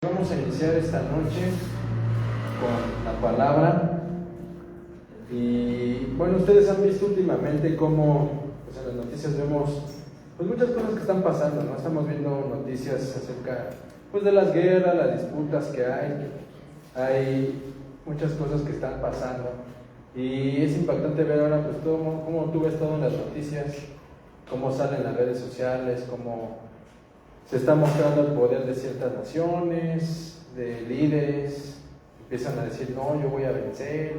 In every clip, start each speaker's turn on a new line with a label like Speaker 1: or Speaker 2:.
Speaker 1: Vamos a iniciar esta noche con la palabra. Y bueno, ustedes han visto últimamente cómo pues en las noticias vemos pues muchas cosas que están pasando, ¿no? Estamos viendo noticias acerca pues de las guerras, las disputas que hay muchas cosas que están pasando. Y es impactante ver ahora pues cómo tú ves todo en las noticias, cómo salen las redes sociales, cómo se está mostrando el poder de ciertas naciones, de líderes. Empiezan a decir, no, yo voy a vencer,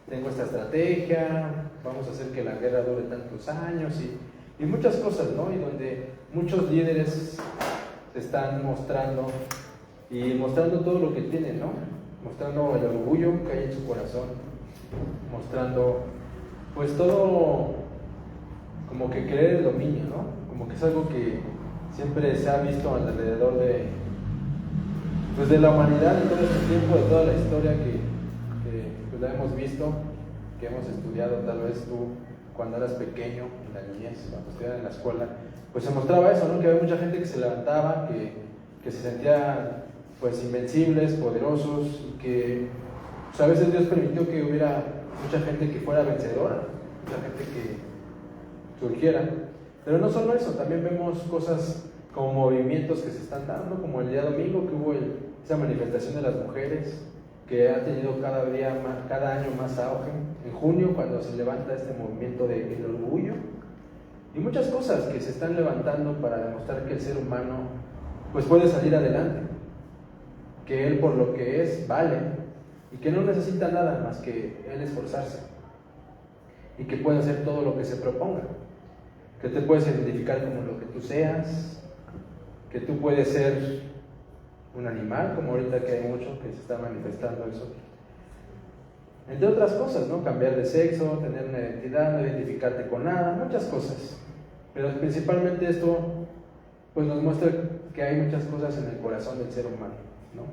Speaker 1: tengo esta estrategia, vamos a hacer que la guerra dure tantos años y muchas cosas, ¿no? Y donde muchos líderes se están mostrando todo lo que tienen, ¿no? Mostrando el orgullo que hay en su corazón, mostrando pues todo como que querer el dominio, ¿no? Como que es algo que siempre se ha visto alrededor de la humanidad, de todo este tiempo, de toda la historia que pues la hemos visto, que hemos estudiado. Tal vez tú cuando eras pequeño, en la niñez, cuando estudiabas en la escuela, pues se mostraba eso, ¿no? Que había mucha gente que se levantaba, que se sentía pues invencibles, poderosos, y que pues, a veces Dios permitió que hubiera mucha gente que fuera vencedora, mucha gente que surgiera. Pero no solo eso, también vemos cosas como movimientos que se están dando, como el día domingo que hubo esa manifestación de las mujeres, que ha tenido cada año más auge. En junio, cuando se levanta este movimiento del orgullo, y muchas cosas que se están levantando para demostrar que el ser humano pues puede salir adelante, que él por lo que es vale, y que no necesita nada más que él esforzarse, y que puede hacer todo lo que se proponga, que te puedes identificar como lo que tú seas, que tú puedes ser un animal, como ahorita que hay mucho que se está manifestando eso, entre otras cosas, ¿no? Cambiar de sexo, tener una identidad, no identificarte con nada, muchas cosas. Pero principalmente esto pues nos muestra que hay muchas cosas en el corazón del ser humano, ¿no?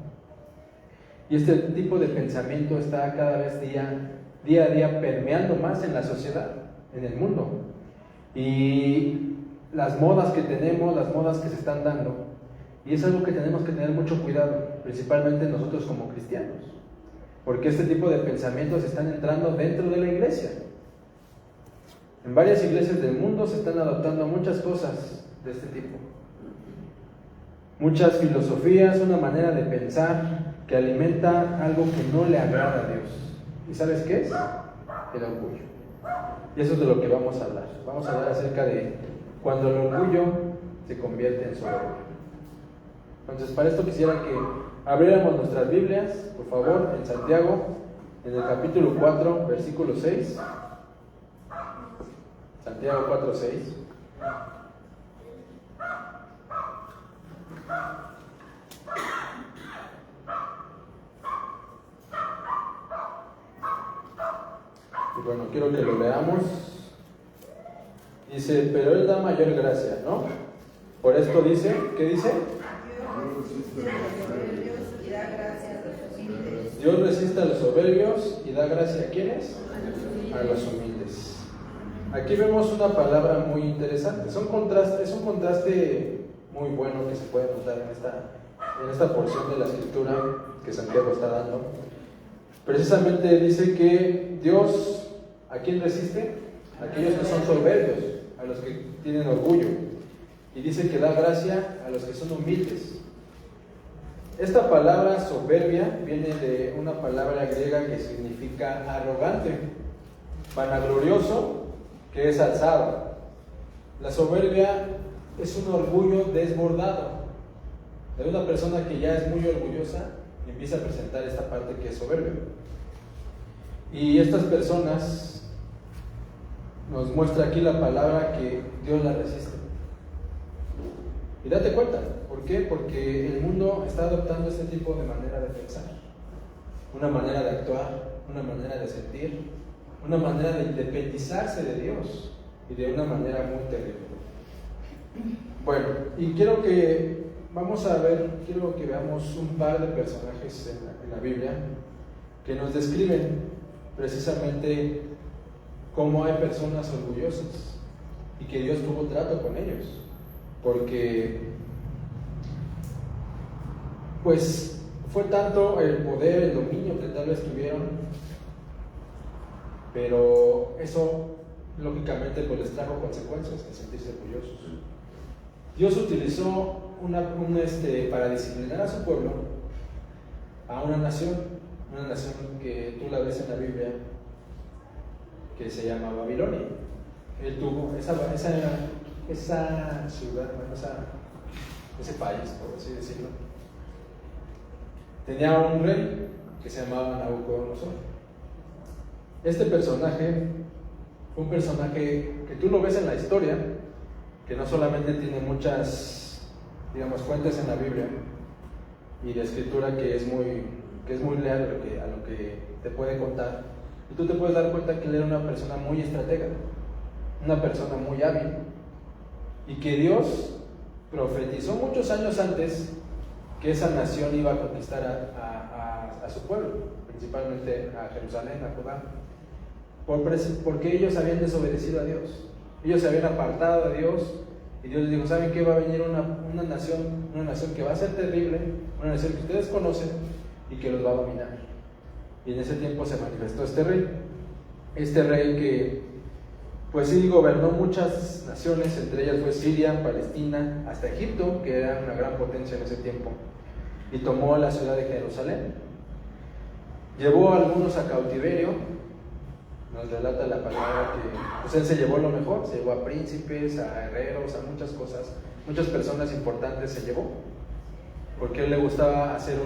Speaker 1: Y este tipo de pensamiento está cada vez día a día permeando más en la sociedad, en el mundo. Y las modas que tenemos, las modas que se están dando, y es algo que tenemos que tener mucho cuidado, principalmente nosotros como cristianos, porque este tipo de pensamientos están entrando dentro de la iglesia. En varias iglesias del mundo se están adoptando muchas cosas de este tipo, muchas filosofías, una manera de pensar que alimenta algo que no le agrada a Dios. ¿Y sabes qué es? El orgullo. Y eso es de lo que vamos a hablar. Vamos a hablar acerca de cuando el orgullo se convierte en soberbia. Entonces, para esto quisiera que abriéramos nuestras Biblias, por favor, en Santiago, en el capítulo 4, versículo 6. Santiago 4, 6. Y bueno, quiero que lo leamos. Dice, pero Él da mayor gracia, ¿no? Por esto dice, ¿qué dice? Dios resiste a los soberbios y da gracia ¿a quiénes? A los humildes. Aquí vemos una palabra muy interesante. Es un contraste muy bueno que se puede notar en esta porción de la escritura que Santiago está dando. Precisamente dice que Dios, ¿a quién resiste? A aquellos que son soberbios, a los que tienen orgullo. Y dice que da gracia a los que son humildes. Esta palabra soberbia viene de una palabra griega que significa arrogante, vanaglorioso, que es alzado. La soberbia es un orgullo desbordado, de una persona que ya es muy orgullosa y empieza a presentar esta parte que es soberbia. Y estas personas nos muestra aquí la palabra que Dios la resiste. Y date cuenta, ¿por qué? Porque el mundo está adoptando este tipo de manera de pensar, una manera de actuar, una manera de sentir, una manera de independizarse de Dios y de una manera muy terrible. Bueno, y quiero que veamos un par de personajes en la Biblia que nos describen precisamente cómo hay personas orgullosas y que Dios tuvo trato con ellos. Porque pues fue tanto el poder, el dominio que tal vez tuvieron, pero eso lógicamente pues les trajo consecuencias, de sentirse orgullosos. Dios utilizó para disciplinar a su pueblo, a una nación que tú la ves en la Biblia, que se llama Babilonia. Él tuvo esa ciudad, ese país, por así decirlo. Tenía un rey que se llamaba Nabucodonosor. Este personaje fue un personaje que tú lo ves en la historia, que no solamente tiene muchas, digamos, fuentes en la Biblia y de escritura que es muy leal a lo que te puede contar. Y tú te puedes dar cuenta que él era una persona muy estratega, una persona muy hábil, y que Dios profetizó muchos años antes que esa nación iba a conquistar a su pueblo, principalmente a Jerusalén, a Judá, porque ellos habían desobedecido a Dios. Ellos se habían apartado de Dios, y Dios les dijo: ¿saben qué? Va a venir una nación que va a ser terrible, una nación que ustedes conocen y que los va a dominar. Y en ese tiempo se manifestó este rey que pues sí gobernó muchas naciones, entre ellas fue Siria, Palestina, hasta Egipto, que era una gran potencia en ese tiempo, y tomó la ciudad de Jerusalén. Llevó a algunos a cautiverio. Nos relata la palabra que pues él se llevó lo mejor, se llevó a príncipes, a herreros, a muchas cosas, muchas personas importantes se llevó, porque él le gustaba hacer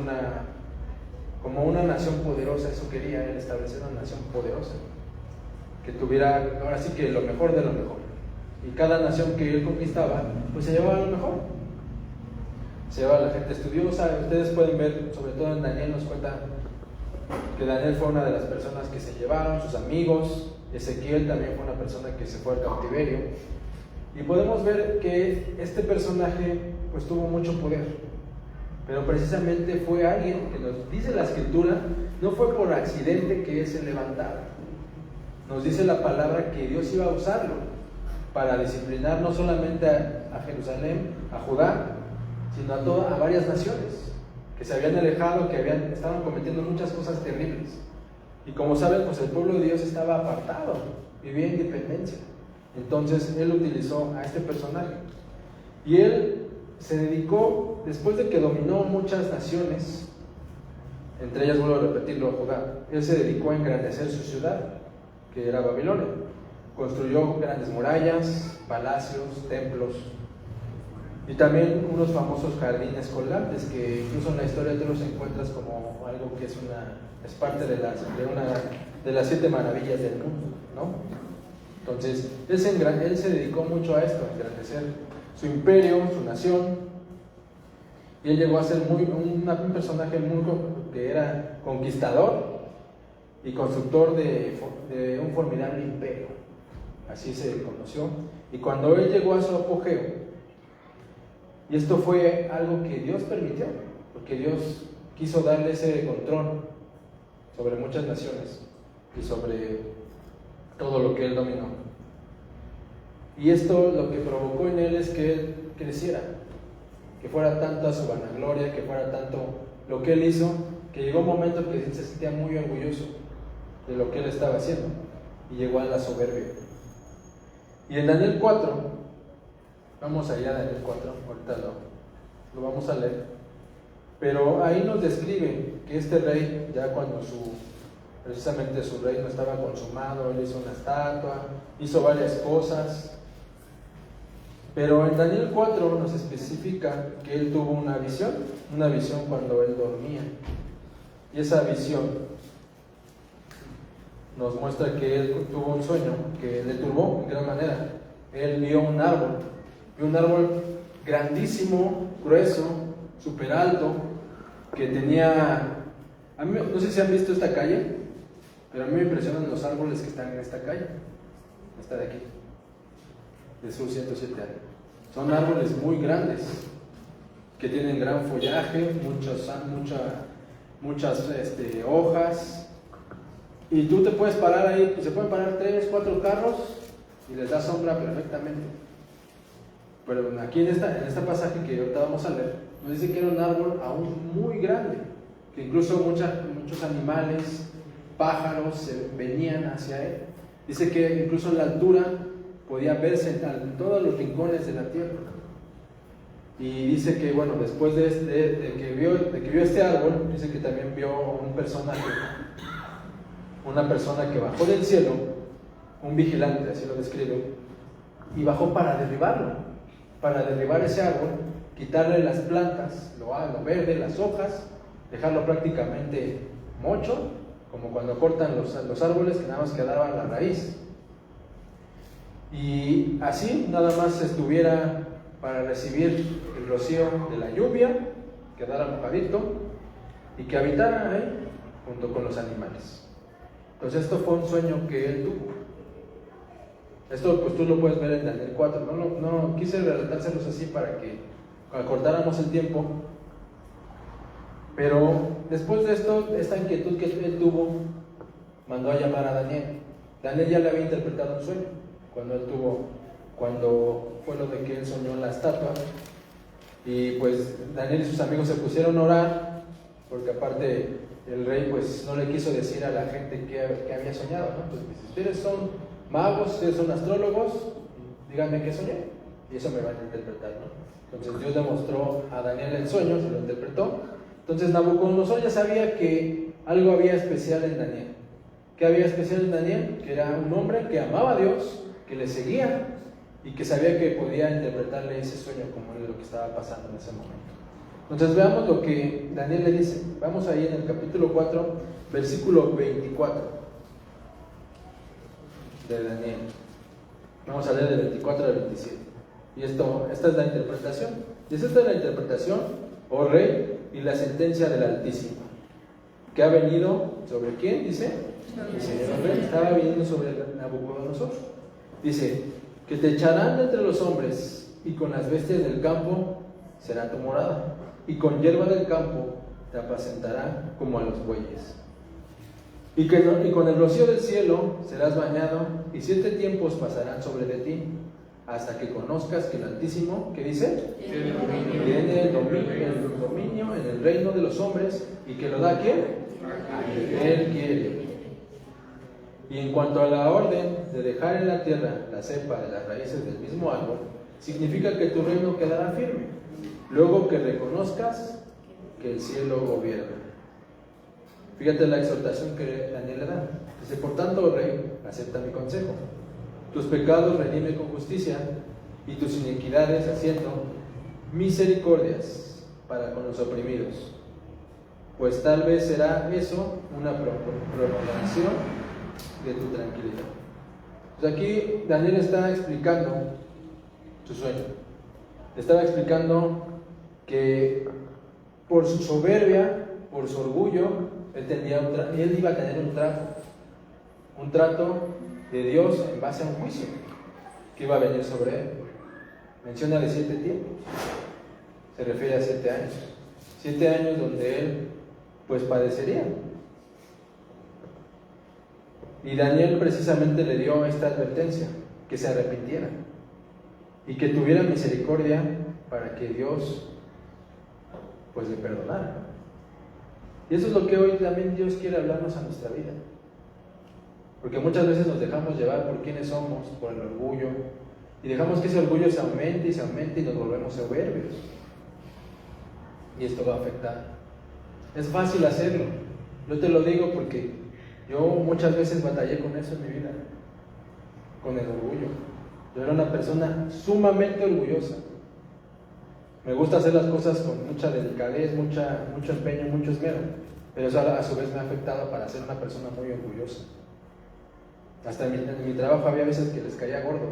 Speaker 1: como una nación poderosa. Eso quería él, establecer una nación poderosa, que tuviera ahora sí que lo mejor de lo mejor, y cada nación que él conquistaba pues se llevaba lo mejor, se llevaba a la gente estudiosa. Ustedes pueden ver, sobre todo en Daniel nos cuenta que Daniel fue una de las personas que se llevaron, sus amigos. Ezequiel también fue una persona que se fue al cautiverio, y podemos ver que este personaje pues tuvo mucho poder, pero precisamente fue alguien que nos dice la escritura, no fue por accidente que él se levantara. Nos dice la palabra que Dios iba a usarlo para disciplinar no solamente a Jerusalén, a Judá, sino a varias naciones que se habían alejado, que estaban cometiendo muchas cosas terribles. Y como saben, pues el pueblo de Dios estaba apartado, vivía en independencia. Entonces él utilizó a este personaje, y él se dedicó, después de que dominó muchas naciones, entre ellas, vuelvo a repetirlo, a Judá, él se dedicó a engrandecer su ciudad, que era Babilonia. Construyó grandes murallas, palacios, templos, y también unos famosos jardines colgantes, que incluso en la historia tú los encuentras como algo que es parte de las 7 maravillas del mundo, ¿no? Entonces él se dedicó mucho a esto, a engrandecer su imperio, su nación, y él llegó a ser un personaje que era conquistador y constructor de un formidable imperio. Así se conoció. Y cuando él llegó a su apogeo, y esto fue algo que Dios permitió, porque Dios quiso darle ese control sobre muchas naciones y sobre todo lo que él dominó. Y esto lo que provocó en él es que él creciera, que fuera tanta su vanagloria, que fuera tanto lo que él hizo, que llegó un momento en que él se sentía muy orgulloso de lo que él estaba haciendo, y llegó a la soberbia. Y en Daniel 4, vamos allá a Daniel 4, ahorita lo vamos a leer, pero ahí nos describe que este rey, ya cuando precisamente su reino estaba consumado, él hizo una estatua, hizo varias cosas, pero en Daniel 4 nos especifica que él tuvo una visión cuando él dormía, y esa visión nos muestra que él tuvo un sueño que le turbó en gran manera. Él vio un árbol grandísimo, grueso, súper alto, que tenía, no sé si han visto esta calle, pero a mí me impresionan los árboles que están en esta calle, esta de aquí, de Sur 107 años. Son árboles muy grandes, que tienen gran follaje, muchas hojas, y tú te puedes parar ahí, pues se pueden parar 3, 4 carros y les da sombra perfectamente. Pero aquí en este pasaje que ahorita vamos a leer, nos dice que era un árbol aún muy grande, que incluso muchos animales, pájaros venían hacia él. Dice que incluso en la altura podía verse en todos los rincones de la tierra. Y dice que, bueno, después de que vio este árbol, dice que también vio una persona que bajó del cielo, un vigilante, así lo describe, y bajó para derribar ese árbol, quitarle las plantas, lo verde, las hojas, dejarlo prácticamente mocho, como cuando cortan los árboles, que nada más quedaba la raíz. Y así nada más estuviera para recibir el rocío de la lluvia, quedara mojadito y que habitara ahí junto con los animales. Entonces esto fue un sueño que él tuvo. Esto pues tú lo puedes ver en Daniel 4. No quise relatárselos así para que acortáramos el tiempo. Pero después de esto, esta inquietud que él tuvo, mandó a llamar a Daniel. Daniel ya le había interpretado un sueño cuando fue lo de que él soñó la estatua. Y pues Daniel y sus amigos se pusieron a orar, porque aparte el rey pues no le quiso decir a la gente que había soñado, ¿no? Pues si ustedes son magos, ustedes son astrólogos, díganme qué soñé, y eso me van a interpretar, ¿no? Entonces Dios le mostró a Daniel el sueño, se lo interpretó. Entonces Nabucodonosor ya sabía que algo había especial en Daniel. ¿Qué había especial en Daniel? Que era un hombre que amaba a Dios, que le seguía y que sabía que podía interpretarle ese sueño como lo que estaba pasando en ese momento. Entonces veamos lo que Daniel le dice. Vamos ahí en el capítulo 4, versículo 24 de Daniel. Vamos a leer del 24 al 27. Y esta es la interpretación. Dice: esta es la interpretación, oh rey, y la sentencia del Altísimo, que ha venido sobre ¿quién? Dice, el Señor rey, estaba viniendo sobre Nabucodonosor. Dice: que te echarán de entre los hombres, y con las bestias del campo será tu morada, y con hierba del campo te apacentará como a los bueyes. Y con el rocío del cielo serás bañado, y 7 tiempos pasarán sobre de ti, hasta que conozcas que el Altísimo, ¿qué dice? Tiene el dominio en el reino de los hombres, y que lo da ¿quién? Él quiere. Y en cuanto a la orden de dejar en la tierra la cepa de las raíces del mismo árbol, significa que tu reino quedará firme, luego que reconozcas que el cielo gobierna. Fíjate la exhortación que Daniel le da. Dice: por tanto, rey, acepta mi consejo. Tus pecados redime con justicia, y tus iniquidades haciendo misericordias para con los oprimidos. Pues tal vez será eso una prolongación de tu tranquilidad. Pues aquí Daniel está explicando su sueño. Estaba explicando que por su soberbia, por su orgullo, él iba a tener un trato de Dios en base a un juicio que iba a venir sobre él. Menciona de 7 tiempos, se refiere a 7 años. 7 años donde él pues padecería. Y Daniel precisamente le dio esta advertencia: que se arrepintiera y que tuviera misericordia para que Dios pues le perdonara. Y eso es lo que hoy también Dios quiere hablarnos a nuestra vida, porque muchas veces nos dejamos llevar por quiénes somos, por el orgullo, y dejamos que ese orgullo se aumente y nos volvemos soberbios, y esto va a afectar. Es fácil hacerlo, yo te lo digo porque yo muchas veces batallé con eso en mi vida, con el orgullo. Yo era una persona sumamente orgullosa. Me gusta hacer las cosas con mucha delicadez, mucho empeño, mucho esmero, pero eso a su vez me ha afectado para ser una persona muy orgullosa. Hasta en mi trabajo había veces que les caía gordo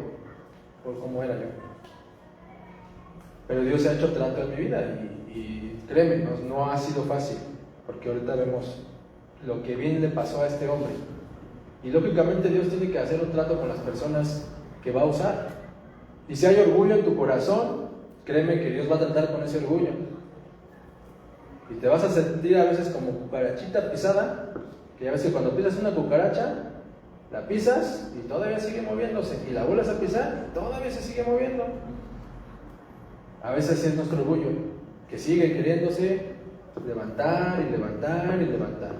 Speaker 1: por cómo era yo. Pero Dios ha hecho trato en mi vida y créeme, no ha sido fácil, porque ahorita vemos lo que bien le pasó a este hombre. Y lógicamente Dios tiene que hacer un trato con las personas que va a usar. Y si hay orgullo en tu corazón, créeme que Dios va a tratar con ese orgullo. Y te vas a sentir a veces como cucarachita pisada, que ya ves que cuando pisas una cucaracha, la pisas y todavía sigue moviéndose, y la vuelves a pisar y todavía se sigue moviendo. A veces así es nuestro orgullo, que sigue queriéndose levantar y levantar y levantar.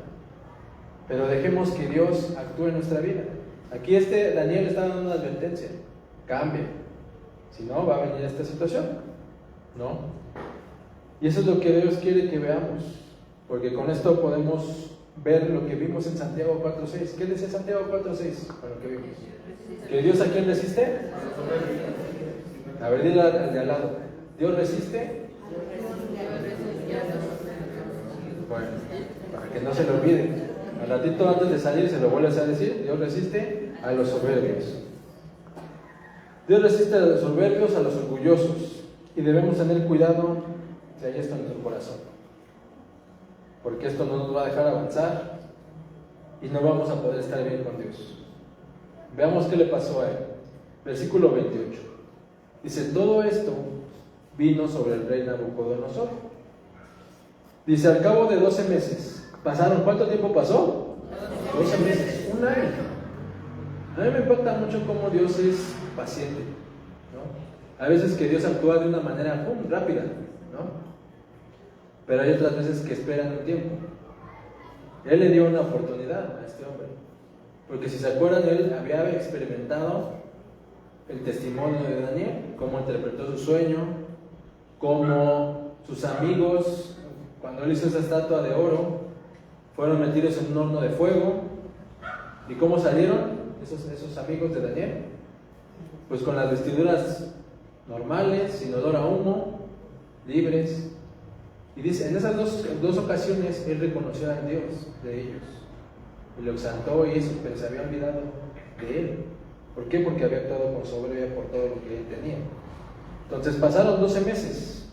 Speaker 1: Pero dejemos que Dios actúe en nuestra vida. Aquí Daniel está dando una advertencia: cambia, si no va a venir esta situación, ¿no? Y eso es lo que Dios quiere que veamos, porque con esto podemos ver lo que vimos en Santiago 4:6. ¿Qué dice Santiago 4:6? Con lo que vimos. ¿Que Dios a quién resiste? A ver, dile al de al lado: ¿Dios resiste? Bueno, para que no se lo olvide. Al ratito antes de salir se lo vuelves a decir: Dios resiste a los soberbios. Dios resiste a los soberbios, a los orgullosos, y debemos tener cuidado si hay esto en nuestro corazón, porque esto no nos va a dejar avanzar y no vamos a poder estar bien con Dios. Veamos qué le pasó a él. Versículo 28. Dice: todo esto vino sobre el rey Nabucodonosor. Dice: al cabo de 12 meses. ¿Pasaron? ¿Cuánto tiempo pasó? 12 meses, un año. A mí me impacta mucho cómo Dios es paciente, ¿no? A veces que Dios actúa de una manera rápida, ¿no? Pero hay otras veces que esperan un tiempo. Él le dio una oportunidad a este hombre, porque si se acuerdan, él había experimentado el testimonio de Daniel, cómo interpretó su sueño, cómo sus amigos, cuando él hizo esa estatua de oro, fueron metidos en un horno de fuego. ¿Y cómo salieron esos amigos de Daniel? Pues con las vestiduras normales, sin olor a humo, libres. Y dice, en esas dos ocasiones él reconoció al Dios de ellos y lo exaltó, y eso, pero se había olvidado de él. ¿Por qué? Porque había actuado con soberbia por todo lo que él tenía. Entonces pasaron 12 meses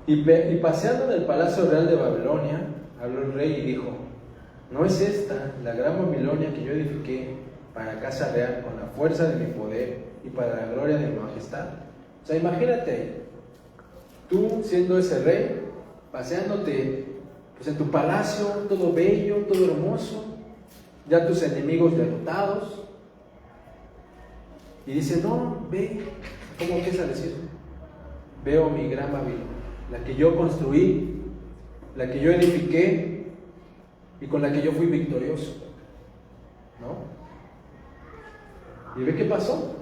Speaker 1: y paseando en el palacio real de Babilonia, habló el rey y dijo: ¿no es esta la gran Babilonia que yo edifiqué para casa real con la fuerza de mi poder y para la gloria de mi majestad? O sea, imagínate tú siendo ese rey, paseándote pues en tu palacio, todo bello, todo hermoso, ya tus enemigos derrotados, y dice: no, ve, ¿cómo empieza a decir? Veo mi gran Babilonia, la que yo construí, la que yo edifiqué y con la que yo fui victorioso, ¿no? ¿Y ve qué pasó?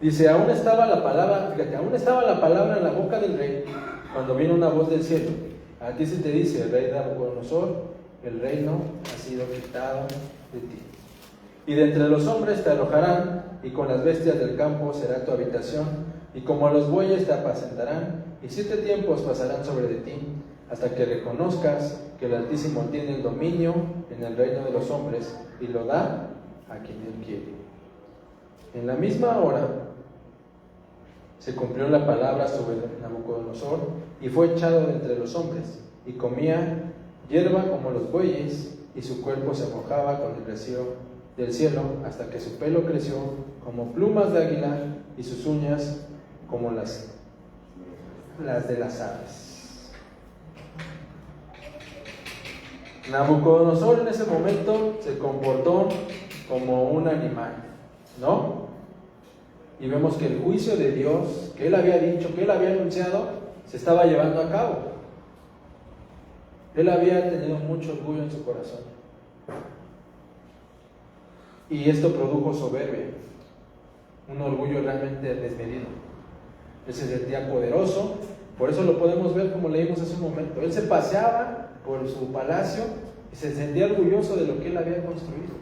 Speaker 1: Dice: aún estaba la palabra en la boca del rey, cuando vino una voz del cielo: a ti se te dice, el rey Nabucodonosor, el reino ha sido quitado de ti, y de entre los hombres te arrojarán, y con las bestias del campo será tu habitación, y como a los bueyes te apacentarán, y 7 tiempos pasarán sobre de ti, hasta que reconozcas que el Altísimo tiene el dominio en el reino de los hombres, y lo da a quien él quiere. En la misma hora se cumplió la palabra sobre Nabucodonosor, y fue echado de entre los hombres, y comía hierba como los bueyes, y su cuerpo se mojaba con el rocío del cielo, hasta que su pelo creció como plumas de águila, y sus uñas como las de las aves. Nabucodonosor en ese momento se comportó como un animal, ¿no? Y vemos que el juicio de Dios, que él había dicho, que él había anunciado, se estaba llevando a cabo. Él había tenido mucho orgullo en su corazón, y esto produjo soberbia, un orgullo realmente desmedido. Él se sentía poderoso. Por eso lo podemos ver como leímos hace un momento. Él se paseaba por su palacio y se sentía orgulloso de lo que él había construido.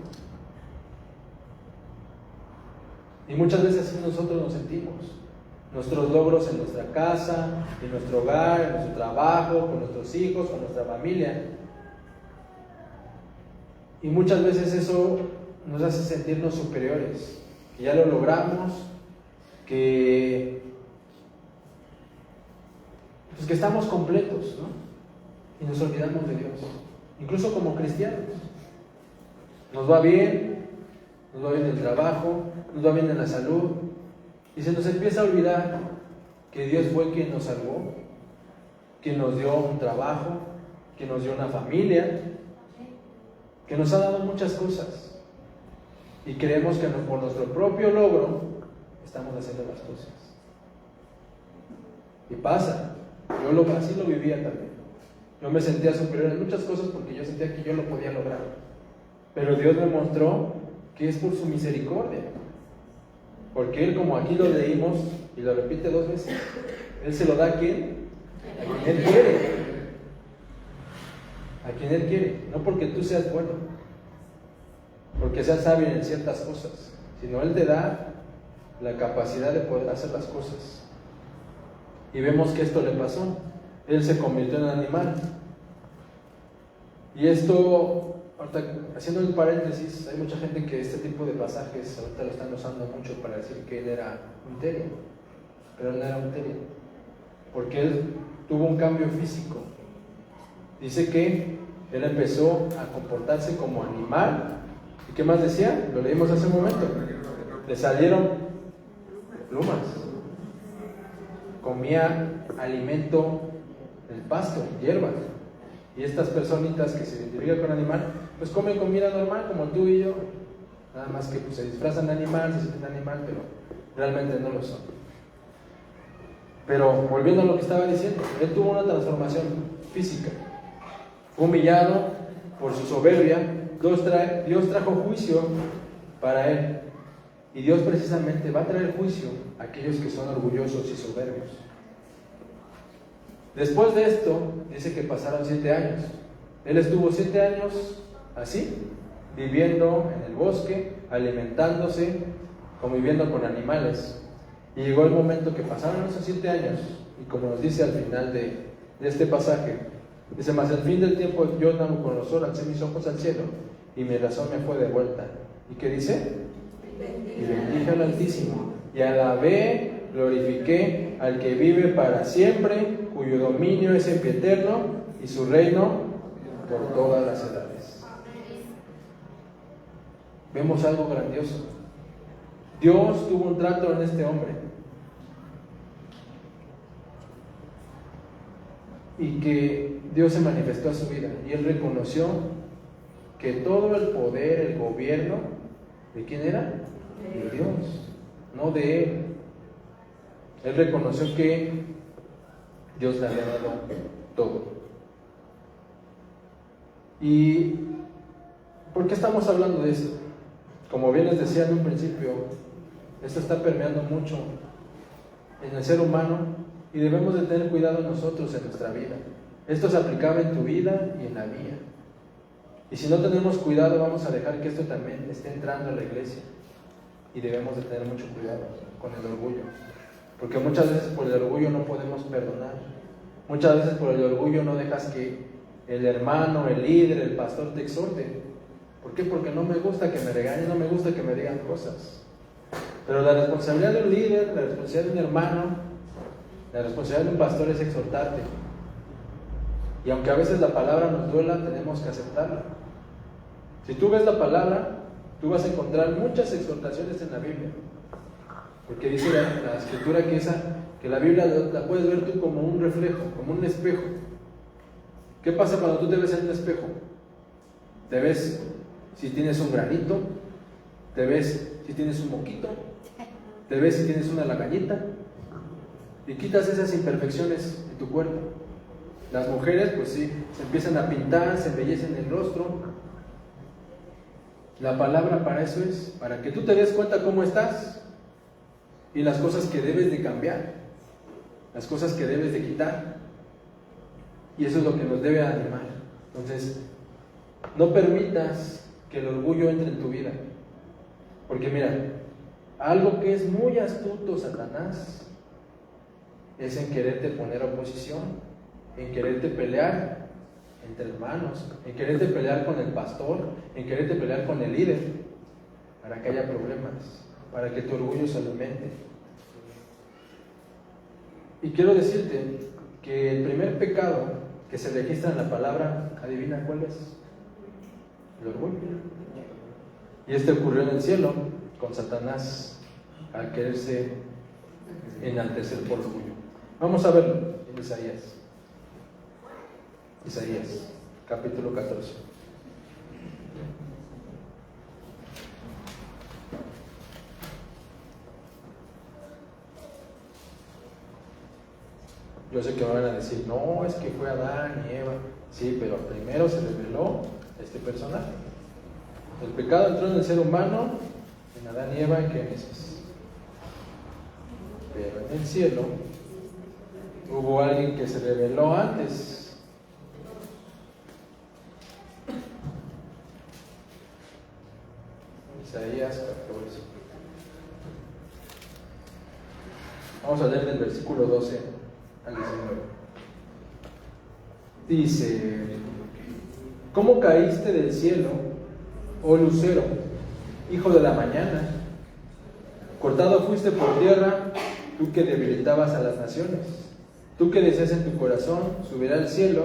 Speaker 1: Y muchas veces así nosotros nos sentimos. Nuestros logros en nuestra casa, en nuestro hogar, en nuestro trabajo, con nuestros hijos, con nuestra familia. Y muchas veces eso nos hace sentirnos superiores, que ya lo logramos, que estamos completos, ¿no? Y nos olvidamos de Dios, incluso como cristianos. Nos va bien el trabajo, nos va bien en la salud, y se nos empieza a olvidar que Dios fue quien nos salvó, quien nos dio un trabajo, quien nos dio una familia, que nos ha dado muchas cosas, y creemos que por nuestro propio logro estamos haciendo las cosas. Y pasa. Así lo vivía también. Yo me sentía superior en muchas cosas porque yo sentía que yo lo podía lograr. Pero Dios me mostró que es por su misericordia. Porque Él, como aquí lo leímos, y lo repite 2 veces, Él se lo da a quien Él quiere. A quien Él quiere. No porque tú seas bueno, porque seas sabio en ciertas cosas, sino Él te da la capacidad de poder hacer las cosas. Y vemos que esto le pasó. Él se convirtió en animal. Y esto, ahorita, haciendo un paréntesis, hay mucha gente que este tipo de pasajes ahorita lo están usando mucho para decir que él era un Teria, pero él no era un Teria, porque él tuvo un cambio físico. Dice que él empezó a comportarse como animal. ¿Y qué más decía? Lo leímos hace un momento. Le salieron plumas. Comía alimento del pasto, hierbas. Y estas personitas que se identifican con animal, pues comen comida normal como tú y yo. Nada más que pues, se disfrazan de animal, se sienten animal, pero realmente no lo son. Pero volviendo a lo que estaba diciendo, él tuvo una transformación física. Fue humillado por su soberbia. Dios trajo juicio para él. Y Dios precisamente va a traer juicio a aquellos que son orgullosos y soberbios. Después de esto, dice que pasaron 7 años. Él estuvo 7 años así, viviendo en el bosque, alimentándose, conviviendo con animales. Y llegó el momento que pasaron esos 7 años, y como nos dice al final de este pasaje, dice: mas al fin del tiempo yo, Nabucodonosor, alcé mis ojos al cielo, y mi razón me fue de vuelta. ¿Y qué dice? Y bendije al Altísimo, y alabé, glorifiqué al que vive para siempre, cuyo dominio es sempiterno, y su reino por todas las edades. Vemos algo grandioso. Dios tuvo un trato en este hombre, y que Dios se manifestó a su vida, y él reconoció que todo el poder, el gobierno, ¿de quién era? De Dios, no de él. Él reconoció que Dios le había dado todo. ¿Y por qué estamos hablando de esto? Como bien les decía en un principio, esto está permeando mucho en el ser humano y debemos de tener cuidado nosotros en nuestra vida. Esto se aplicaba en tu vida y en la mía. Y si no tenemos cuidado, vamos a dejar que esto también esté entrando a la iglesia. Y debemos de tener mucho cuidado con el orgullo. Porque muchas veces por el orgullo no podemos perdonar. Muchas veces por el orgullo no dejas que el hermano, el líder, el pastor te exhorte. ¿Por qué? Porque no me gusta que me regañen, no me gusta que me digan cosas. Pero la responsabilidad de un líder, la responsabilidad de un hermano, la responsabilidad de un pastor es exhortarte. Y aunque a veces la palabra nos duela, tenemos que aceptarla. Si tú ves la palabra, tú vas a encontrar muchas exhortaciones en la Biblia. Porque dice la escritura que la Biblia la puedes ver tú como un reflejo, como un espejo. ¿Qué pasa cuando tú te ves en un espejo? Te ves si tienes un granito, te ves si tienes un moquito, te ves si tienes una lagañita, y quitas esas imperfecciones de tu cuerpo. Las mujeres, pues sí, se empiezan a pintar, se embellecen el rostro. La palabra para eso es, para que tú te des cuenta cómo estás y las cosas que debes de cambiar, las cosas que debes de quitar. Y eso es lo que nos debe animar. Entonces, no permitas que el orgullo entre en tu vida. Porque mira, algo que es muy astuto Satanás es en quererte poner oposición, en quererte pelear entre hermanos, en quererte pelear con el pastor, en quererte pelear con el líder, para que haya problemas, para que tu orgullo se alimente. Y quiero decirte que el primer pecado que se registra en la palabra, adivina cuál es: el orgullo. Y este ocurrió en el cielo con Satanás al quererse enaltecer por orgullo. Vamos a verlo en Isaías. Isaías, capítulo 14. Yo sé que me van a decir, no, es que fue Adán y Eva. Sí, pero primero se reveló este personaje. El pecado entró en el ser humano, en Adán y Eva, en Génesis. Pero en el cielo hubo alguien que se reveló antes. Isaías 14. Vamos a leer del versículo 12 al 19. Dice: ¿Cómo caíste del cielo, oh lucero, hijo de la mañana? Cortado fuiste por tierra, tú que debilitabas a las naciones. Tú que decías en tu corazón, subiré al cielo,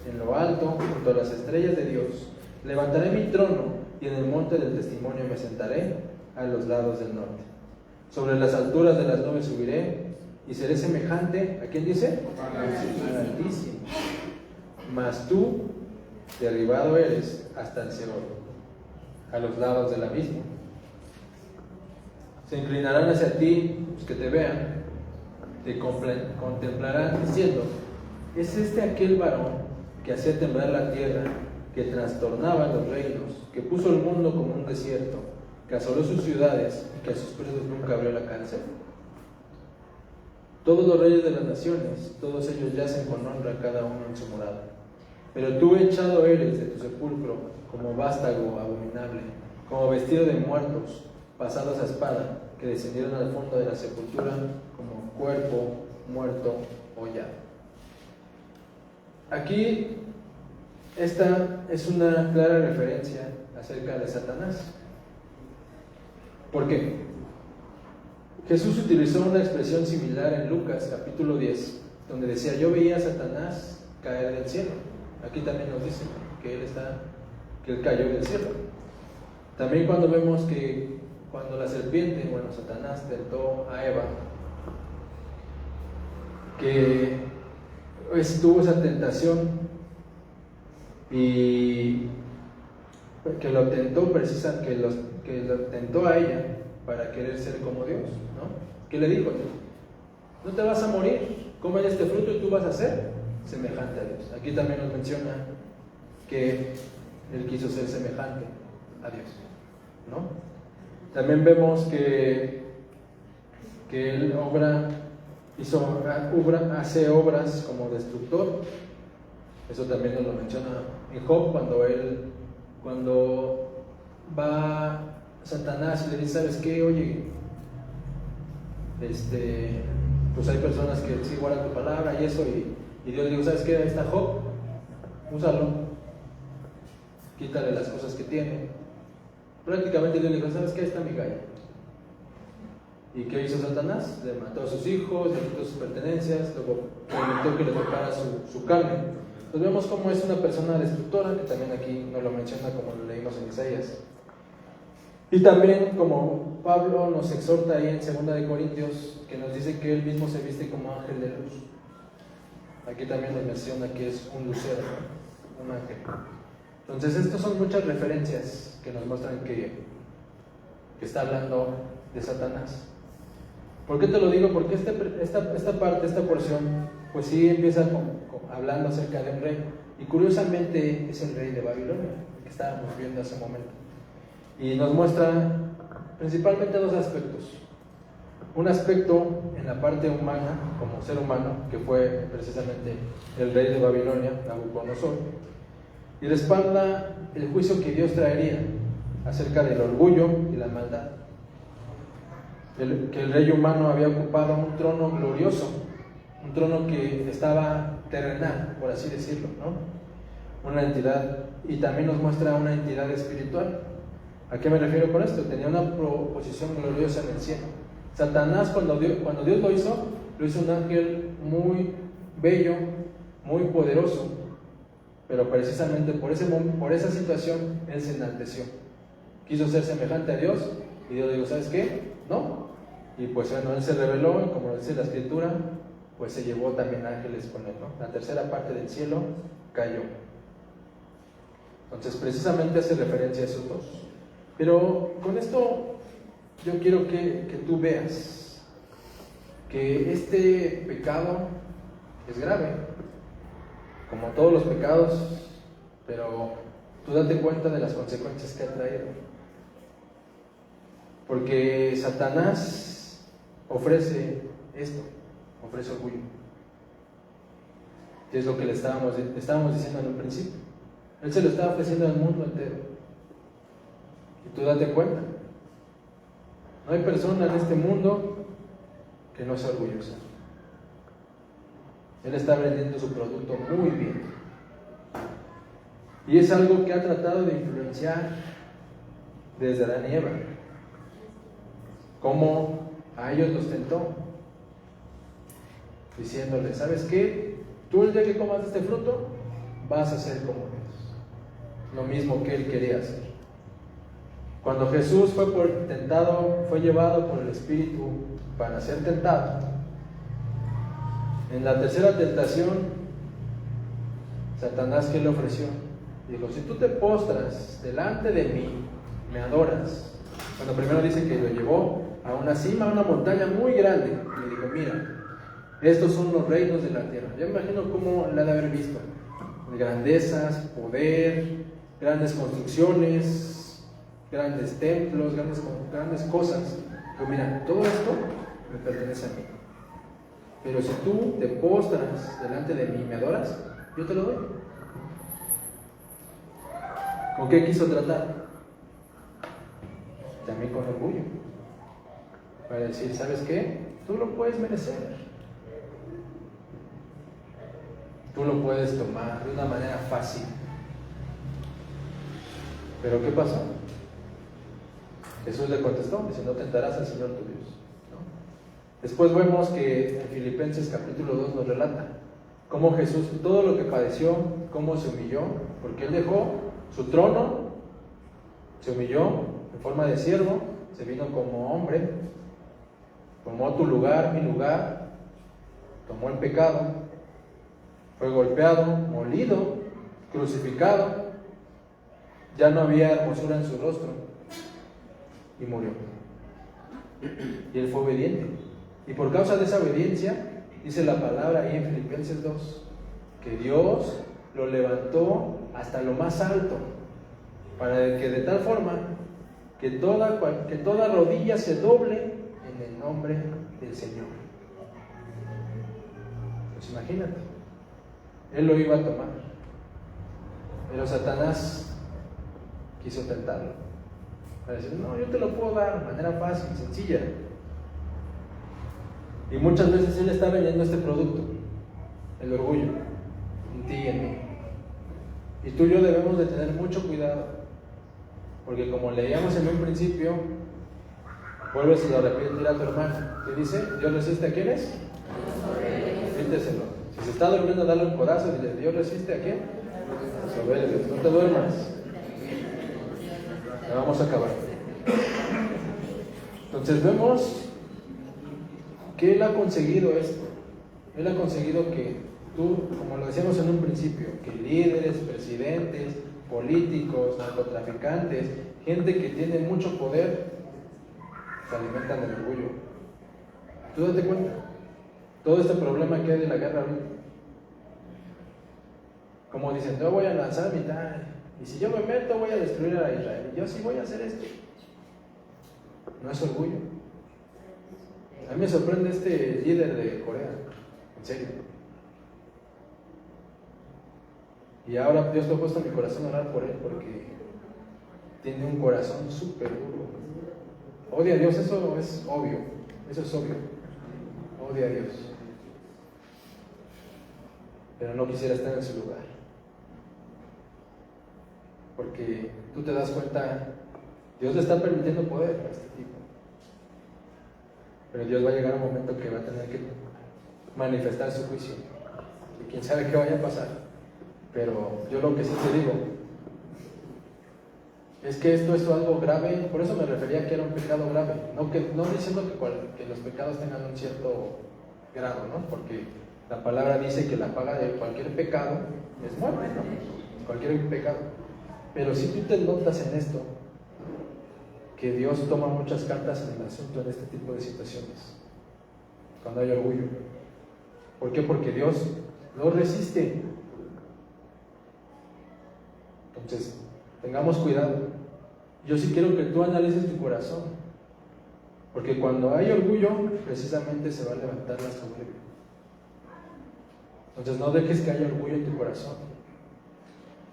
Speaker 1: en lo alto, junto a las estrellas de Dios. Levantaré mi trono y en el monte del testimonio me sentaré a los lados del norte. Sobre las alturas de las nubes subiré y seré semejante, ¿a quién dice? Al Altísimo. Mas tú, derribado eres hasta el Seol, a los lados del abismo. Se inclinarán hacia ti los que te vean, te contemplarán diciendo: ¿es este aquel varón que hacía temblar la tierra, que trastornaba los reinos, que puso el mundo como un desierto, que asoló sus ciudades y que a sus presos nunca abrió la cárcel? Todos los reyes de las naciones, todos ellos yacen con honra cada uno en su morada. Pero tú echado eres de tu sepulcro como vástago abominable, como vestido de muertos, pasados a espada, que descendieron al fondo de la sepultura como cuerpo muerto hollado. Aquí esta es una clara referencia acerca de Satanás. ¿Por qué? Jesús utilizó una expresión similar en Lucas capítulo 10, donde decía: yo veía a Satanás caer del cielo. Aquí también nos dice que él cayó del cielo. También cuando vemos que cuando la serpiente, Satanás tentó a Eva, que tuvo esa tentación y que lo tentó que lo tentó a ella para querer ser como Dios, ¿no? ¿Qué le dijo? No te vas a morir, come este fruto y tú vas a ser semejante a Dios. Aquí también nos menciona que él quiso ser semejante a Dios, ¿no? También vemos que él hace obras como destructor. Eso también nos lo menciona en Job, cuando va Satanás y le dice: ¿sabes qué? Oye, pues hay personas que sí guardan tu palabra y eso, y Dios le dijo: ¿sabes qué? Ahí está Job, úsalo, quítale las cosas que tiene. Prácticamente Dios le dijo: ¿sabes qué? Ahí está mi gallo. ¿Y qué hizo Satanás? Le mató a sus hijos, le quitó sus pertenencias, luego permitió que le tocara su carne. Entonces vemos cómo es una persona destructora, que también aquí nos lo menciona como lo leímos en Isaías. Y también como Pablo nos exhorta ahí en 2 de Corintios, que nos dice que él mismo se viste como ángel de luz. Aquí también nos menciona que es un lucero, ¿no? Un ángel. Entonces estas son muchas referencias que nos muestran que está hablando de Satanás. ¿Por qué te lo digo? Porque esta porción, pues sí empieza hablando acerca de un rey, y curiosamente es el rey de Babilonia, que estábamos viendo hace un momento, y nos muestra principalmente dos aspectos. Un aspecto en la parte humana, como ser humano, que fue precisamente el rey de Babilonia, Nabucodonosor, y respalda el juicio que Dios traería acerca del orgullo y la maldad. Que el rey humano había ocupado un trono glorioso, un trono que estaba terrenal, por así decirlo, ¿no? Una entidad, y también nos muestra una entidad espiritual. ¿A qué me refiero con esto? Tenía una posición gloriosa en el cielo. Satanás, cuando Dios lo hizo un ángel muy bello, muy poderoso, pero precisamente por esa situación él se enalteció. Quiso ser semejante a Dios, y Dios le dijo: ¿sabes qué? No. Y pues bueno, él se rebeló, y como dice la escritura, pues se llevó también ángeles con él, ¿no? La tercera parte del cielo cayó. Entonces precisamente hace referencia a esos dos. Pero con esto yo quiero que tú veas que este pecado es grave, como todos los pecados, pero tú date cuenta de las consecuencias que ha traído. Porque Satanás ofrece esto, ofrece orgullo. Y es lo que le estábamos diciendo en un principio. Él se lo está ofreciendo al mundo entero. Y tú date cuenta. No hay persona en este mundo que no sea orgullosa. Él está vendiendo su producto muy bien. Y es algo que ha tratado de influenciar desde Adán y Eva. Cómo a ellos los tentó, diciéndoles, ¿sabes qué? Tú el día que comas este fruto, vas a ser como Dios. Lo mismo que él quería hacer. Cuando Jesús fue llevado por el Espíritu para ser tentado, en la tercera tentación, Satanás, ¿qué le ofreció? Dijo, si tú te postras delante de mí, me adoras. Cuando primero dice que lo llevó a una cima, a una montaña muy grande, y le dijo, mira, estos son los reinos de la tierra. Yo me imagino cómo la de haber visto. Grandezas, poder, grandes construcciones, grandes templos, grandes cosas. Pero mira, todo esto me pertenece a mí. Pero si tú te postras delante de mí y me adoras, yo te lo doy. ¿Con qué quiso tratar? También con orgullo. Para decir, ¿sabes qué? Tú lo puedes merecer. Tú lo puedes tomar de una manera fácil. ¿Pero qué pasó? Jesús le contestó, dice, no tentarás al Señor tu Dios. ¿No? Después vemos que en Filipenses capítulo 2 nos relata cómo Jesús, todo lo que padeció, cómo se humilló, porque Él dejó su trono, se humilló en forma de siervo, se vino como hombre, tomó tu lugar, mi lugar, tomó el pecado, fue golpeado, molido, crucificado, ya no había hermosura en su rostro y murió. Y él fue obediente. Y por causa de esa obediencia, dice la palabra ahí en Filipenses 2, que Dios lo levantó hasta lo más alto, para que de tal forma que toda rodilla se doble en el nombre del Señor. Pues imagínate, Él lo iba a tomar, pero Satanás quiso tentarlo, para decir, no, yo te lo puedo dar de manera fácil, sencilla. Y muchas veces Él está vendiendo este producto, el orgullo, en ti y en mí. Y tú y yo debemos de tener mucho cuidado, porque como leíamos en un principio, vuelves y lo repites a tu hermano. ¿Qué dice? ¿Dios resiste a quiénes? Repíteselo. Si se está durmiendo, dale un codazo y dile, ¿Dios resiste a quién? Soberbios. No te duermas. Ya vamos a acabar. Entonces vemos que Él ha conseguido esto. Él ha conseguido que tú, como lo decíamos en un principio, que líderes, presidentes, políticos, narcotraficantes, gente que tiene mucho poder, se alimentan del orgullo. Tú date cuenta, todo este problema que hay de la guerra ahorita. Como dicen, yo voy a lanzar mi tal, y si yo me meto voy a destruir a Israel, y yo sí voy a hacer esto. No es orgullo. A mí me sorprende este líder de Corea, en serio. Y ahora Dios te ha puesto en mi corazón a orar por él, porque tiene un corazón súper duro. Odia a Dios, eso es obvio. Odia a Dios. Pero no quisiera estar en su lugar. Porque tú te das cuenta, Dios le está permitiendo poder a este tipo. Pero Dios va a llegar un momento que va a tener que manifestar su juicio. Y quién sabe qué vaya a pasar. Pero yo lo que sí te digo es que esto es algo grave. Por eso me refería a que era un pecado grave. No diciendo que los pecados tengan un cierto grado, ¿no? Porque la palabra dice que la paga de cualquier pecado es muerte, ¿no? Cualquier pecado. Pero si tú te notas en esto, que Dios toma muchas cartas en el asunto en este tipo de situaciones, cuando hay orgullo. ¿Por qué? Porque Dios lo resiste. Entonces, tengamos cuidado. Yo sí quiero que tú analices tu corazón, porque cuando hay orgullo, precisamente se va a levantar la soberbia. Entonces, no dejes que haya orgullo en tu corazón.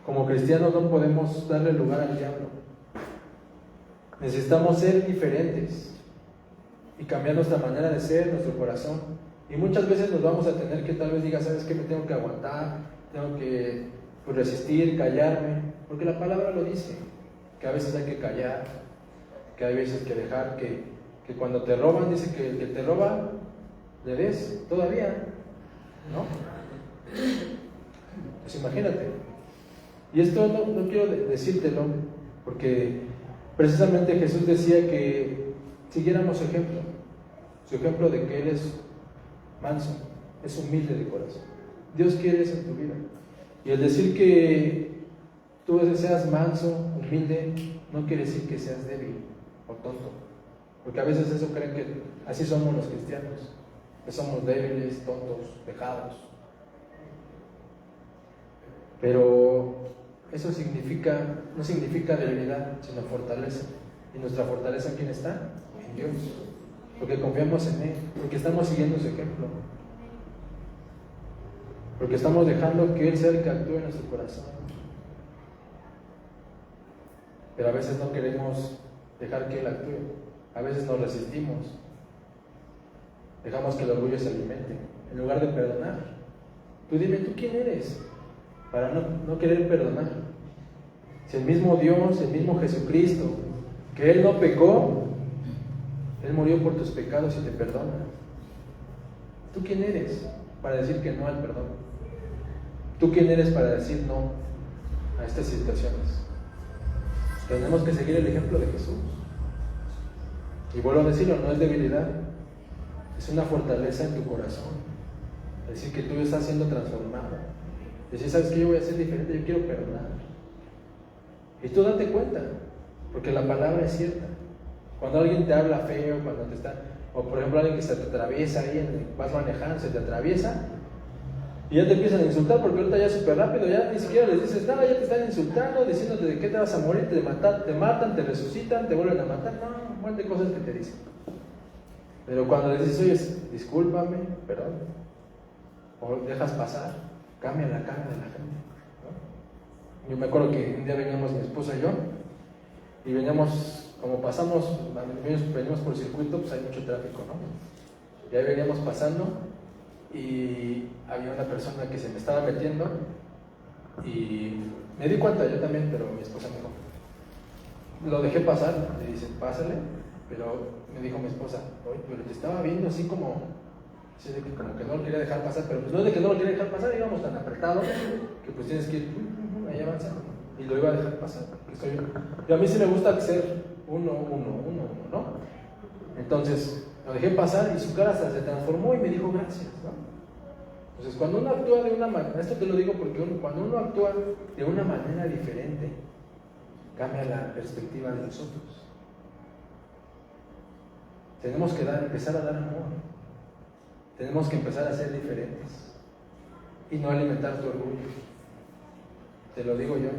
Speaker 1: Como cristianos no podemos darle lugar al diablo. Necesitamos ser diferentes y cambiar nuestra manera de ser, nuestro corazón. Y muchas veces nos vamos a tener que tal vez diga, ¿sabes qué? Me tengo que aguantar, tengo que resistir, callarme, porque la palabra lo dice, que a veces hay que callar, que hay veces que dejar que cuando te roban, dice que el que te roba, le des todavía, ¿no? Pues imagínate. Y esto no quiero decírtelo, porque precisamente Jesús decía que siguiéramos su ejemplo de que Él es manso, es humilde de corazón. Dios quiere eso en tu vida. Y el decir que tú seas manso, humilde, no quiere decir que seas débil o tonto. Porque a veces eso creen que así somos los cristianos, que somos débiles, tontos, dejados. Pero eso no significa debilidad, sino fortaleza. ¿Y nuestra fortaleza en quién está? En Dios. Porque confiamos en Él, porque estamos siguiendo su ejemplo. Porque estamos dejando que Él sea el que actúe en nuestro corazón. Pero a veces no queremos dejar que Él actúe. A veces nos resistimos. Dejamos que el orgullo se alimente. En lugar de perdonar. Tú dime, ¿tú quién eres? Para no querer perdonar. Si el mismo Dios, el mismo Jesucristo, que Él no pecó, Él murió por tus pecados y te perdona. ¿Tú quién eres para decir que no al perdón? ¿Tú quién eres para decir no a estas situaciones? Tenemos que seguir el ejemplo de Jesús. Y vuelvo a decirlo, no es debilidad, es una fortaleza en tu corazón. Es decir, que tú estás siendo transformado. Decir, ¿sabes qué? Yo voy a ser diferente, yo quiero perdonar. Y tú date cuenta, porque la palabra es cierta. Cuando alguien te habla feo, cuando te está, o por ejemplo alguien que se te atraviesa ahí, vas manejando, se te atraviesa, y ya te empiezan a insultar, porque ahorita ya es súper rápido, ya ni siquiera les dices nada, ya te están insultando, diciéndote de qué te vas a morir, te matan, te resucitan, te vuelven a matar, no, un montón de cosas que te dicen. Pero cuando les dices, oye, discúlpame, perdón, o dejas pasar, cambia la cara de la gente, ¿no? Yo me acuerdo que un día veníamos mi esposa y yo, y veníamos, como pasamos, venimos por el circuito, pues hay mucho tráfico, ¿no? Y ahí veníamos pasando, y había una persona que se me estaba metiendo y me di cuenta yo también, pero mi esposa me dijo, lo dejé pasar, le dice, pásale, pero me dijo mi esposa, oye, pero te estaba viendo así como que no lo quería dejar pasar, pero pues no es de que no lo quería dejar pasar, íbamos tan apretados que pues tienes que ir ahí avanzando, y lo iba a dejar pasar, y a mí sí me gusta ser uno, ¿no? Entonces lo dejé pasar y su cara hasta se transformó y me dijo gracias, ¿no? Entonces cuando uno actúa de una manera, esto te lo digo porque cuando uno actúa de una manera diferente, cambia la perspectiva de nosotros. Tenemos que empezar a dar amor, tenemos que empezar a ser diferentes y no alimentar tu orgullo. Te lo digo yo,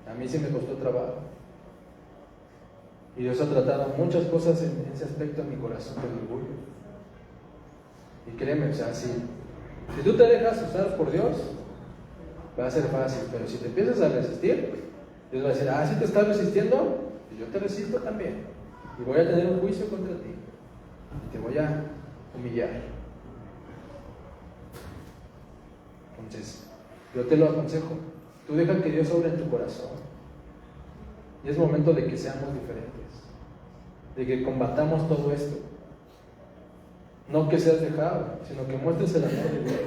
Speaker 1: a mí sí me costó trabajo. Y Dios ha tratado muchas cosas en ese aspecto en mi corazón del orgullo. Y créeme, o sea, si tú te dejas usar por Dios, va a ser fácil. Pero si te empiezas a resistir, Dios va a decir, ¿sí te estás resistiendo? Pues yo te resisto también. Y voy a tener un juicio contra ti. Y te voy a humillar. Entonces, yo te lo aconsejo. Tú deja que Dios obre en tu corazón. Y es momento de que seamos diferentes. De que combatamos todo esto. No que seas dejado, sino que muestres el amor de Dios.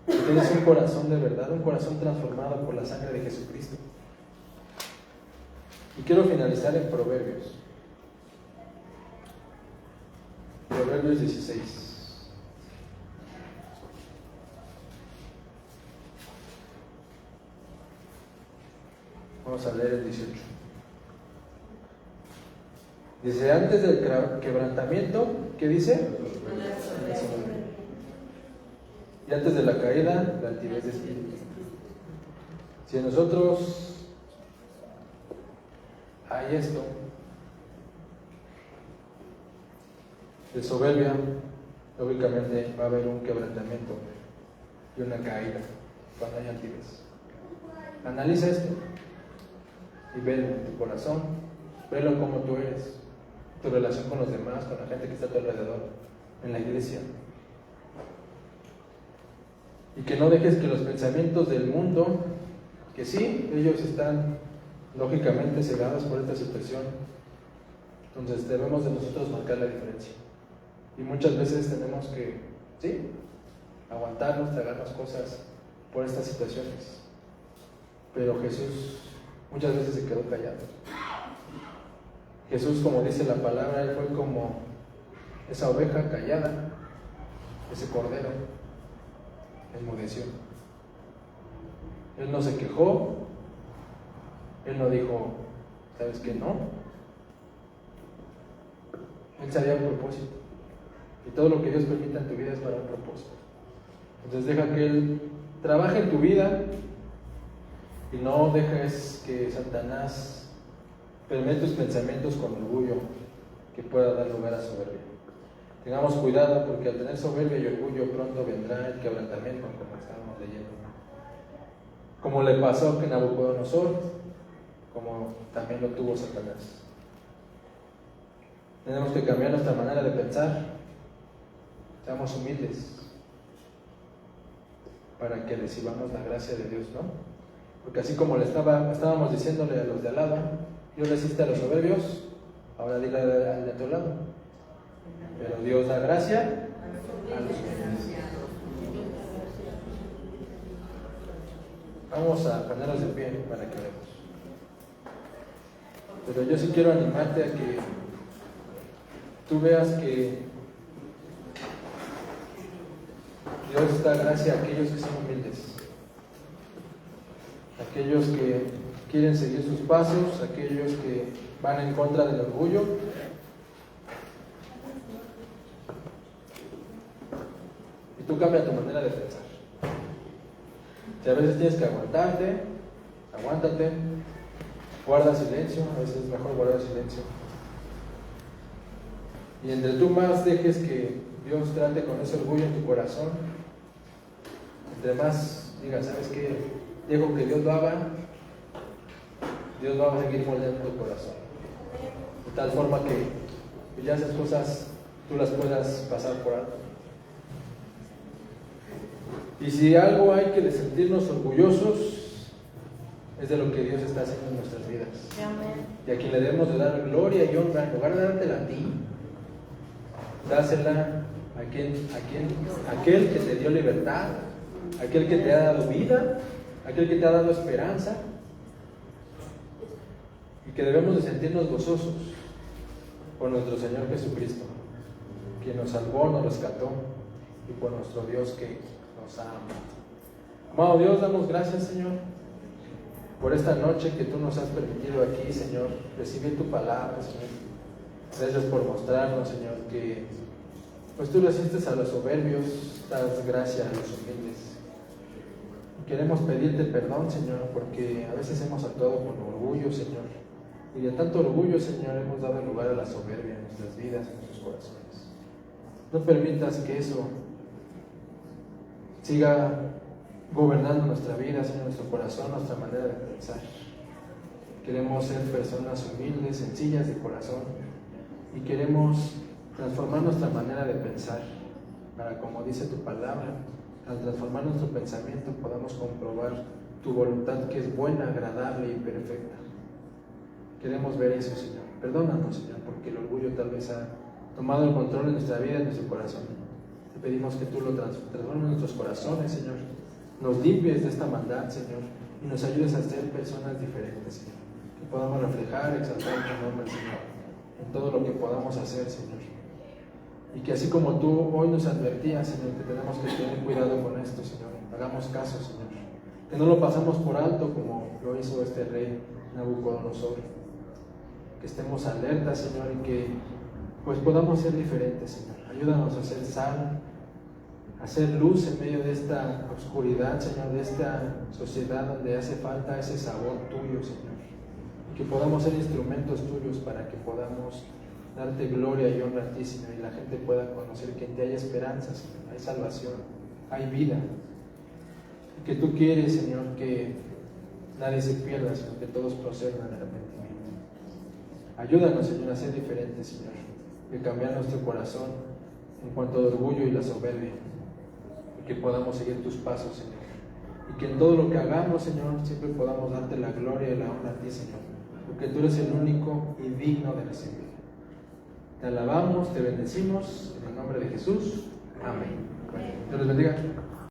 Speaker 1: Que tienes un corazón de verdad, un corazón transformado por la sangre de Jesucristo. Y quiero finalizar en Proverbios. Proverbios 16. Vamos a leer el 18. Dice, antes del quebrantamiento, ¿qué dice? Y antes de la caída, la altivez de espíritu. Si en nosotros hay esto, de soberbia, lógicamente va a haber un quebrantamiento y una caída cuando hay altivez. Analiza esto y velo en tu corazón, velo en cómo tú eres, tu relación con los demás, con la gente que está a tu alrededor, en la iglesia. Y que no dejes que los pensamientos del mundo, que sí, ellos están lógicamente cegados por esta situación, entonces debemos de nosotros marcar la diferencia. Y muchas veces tenemos que, sí, aguantarnos, tragarnos cosas por estas situaciones. Pero Jesús muchas veces se quedó callado. Jesús, como dice la palabra, él fue como esa oveja callada, ese cordero, enmudeció. Él no se quejó, él no dijo, ¿sabes qué? No. Él sabía un propósito. Y todo lo que Dios permita en tu vida es para un propósito. Entonces deja que Él trabaje en tu vida y no dejes que Satanás permee tus pensamientos con orgullo que pueda dar lugar a soberbia. Tengamos cuidado porque al tener soberbia y orgullo pronto vendrá el quebrantamiento, como estábamos leyendo. Como le pasó a Nabucodonosor, como también lo tuvo Satanás. Tenemos que cambiar nuestra manera de pensar. Seamos humildes para que recibamos la gracia de Dios, ¿no? Porque así como estábamos diciéndole a los de al lado, Dios resiste a los soberbios, ahora dile al de tu lado. Pero Dios da gracia a los humildes. Vamos a ponernos de pie para que veamos. Pero yo sí quiero animarte a que tú veas que Dios da gracia a aquellos que son humildes, aquellos que quieren seguir sus pasos, aquellos que van en contra del orgullo. Y tú cambia tu manera de pensar. Si a veces tienes que aguantarte, aguántate, guarda silencio, a veces es mejor guardar silencio. Y entre tú más dejes que Dios trate con ese orgullo en tu corazón, entre más digas, ¿sabes qué? Dejo que Dios lo haga, Dios va a seguir moldeando tu corazón. De tal forma que ya esas cosas tú las puedas pasar por alto. Y si algo hay que sentirnos orgullosos, es de lo que Dios está haciendo en nuestras vidas. Y a quien le debemos de dar gloria y honra, en lugar de dártela a ti, dásela a aquel que te dio libertad, aquel que te ha dado vida, aquel que te ha dado esperanza, y que debemos de sentirnos gozosos por nuestro Señor Jesucristo, quien nos salvó, nos rescató, y por nuestro Dios que nos ama. Amado Dios, damos gracias, Señor, por esta noche que tú nos has permitido aquí, Señor, recibir tu palabra, Señor. Gracias por mostrarnos, Señor, que pues tú resistes a los soberbios, das gracia a los humildes. Queremos pedirte perdón, Señor, porque a veces hemos actuado con orgullo, Señor. Y de tanto orgullo, Señor, hemos dado lugar a la soberbia en nuestras vidas, en nuestros corazones. No permitas que eso siga gobernando nuestra vida, Señor, nuestro corazón, nuestra manera de pensar. Queremos ser personas humildes, sencillas de corazón, y queremos transformar nuestra manera de pensar para, como dice tu palabra, al transformar nuestro pensamiento podamos comprobar tu voluntad, que es buena, agradable y perfecta. Queremos ver eso, Señor. Perdónanos, Señor, porque el orgullo tal vez ha tomado el control de nuestra vida, de nuestro corazón. Te pedimos que tú lo transformes en nuestros corazones, Señor. Nos limpies de esta maldad, Señor, y nos ayudes a ser personas diferentes, Señor. Que podamos reflejar, exaltar tu nombre, Señor, en todo lo que podamos hacer, Señor. Y que así como tú hoy nos advertías, Señor, que tenemos que tener cuidado con esto, Señor. Hagamos caso, Señor. Que no lo pasamos por alto como lo hizo este rey Nabucodonosor. Que estemos alertas, Señor, y que pues podamos ser diferentes, Señor. Ayúdanos a ser sal, hacer luz en medio de esta oscuridad, Señor, de esta sociedad donde hace falta ese sabor tuyo, Señor. Que podamos ser instrumentos tuyos para que podamos darte gloria y honra a ti, Señor, y la gente pueda conocer que en ti hay esperanza, Señor, hay salvación, hay vida. Y que tú quieres, Señor, que nadie se pierda, sino que todos procedan al arrepentimiento. Ayúdanos, Señor, a ser diferentes, Señor, de cambiar nuestro corazón en cuanto al orgullo y la soberbia, y que podamos seguir tus pasos, Señor, y que en todo lo que hagamos, Señor, siempre podamos darte la gloria y la honra a ti, Señor, porque tú eres el único y digno de recibir. Te alabamos, te bendecimos, en el nombre de Jesús. Amén. Dios les bendiga.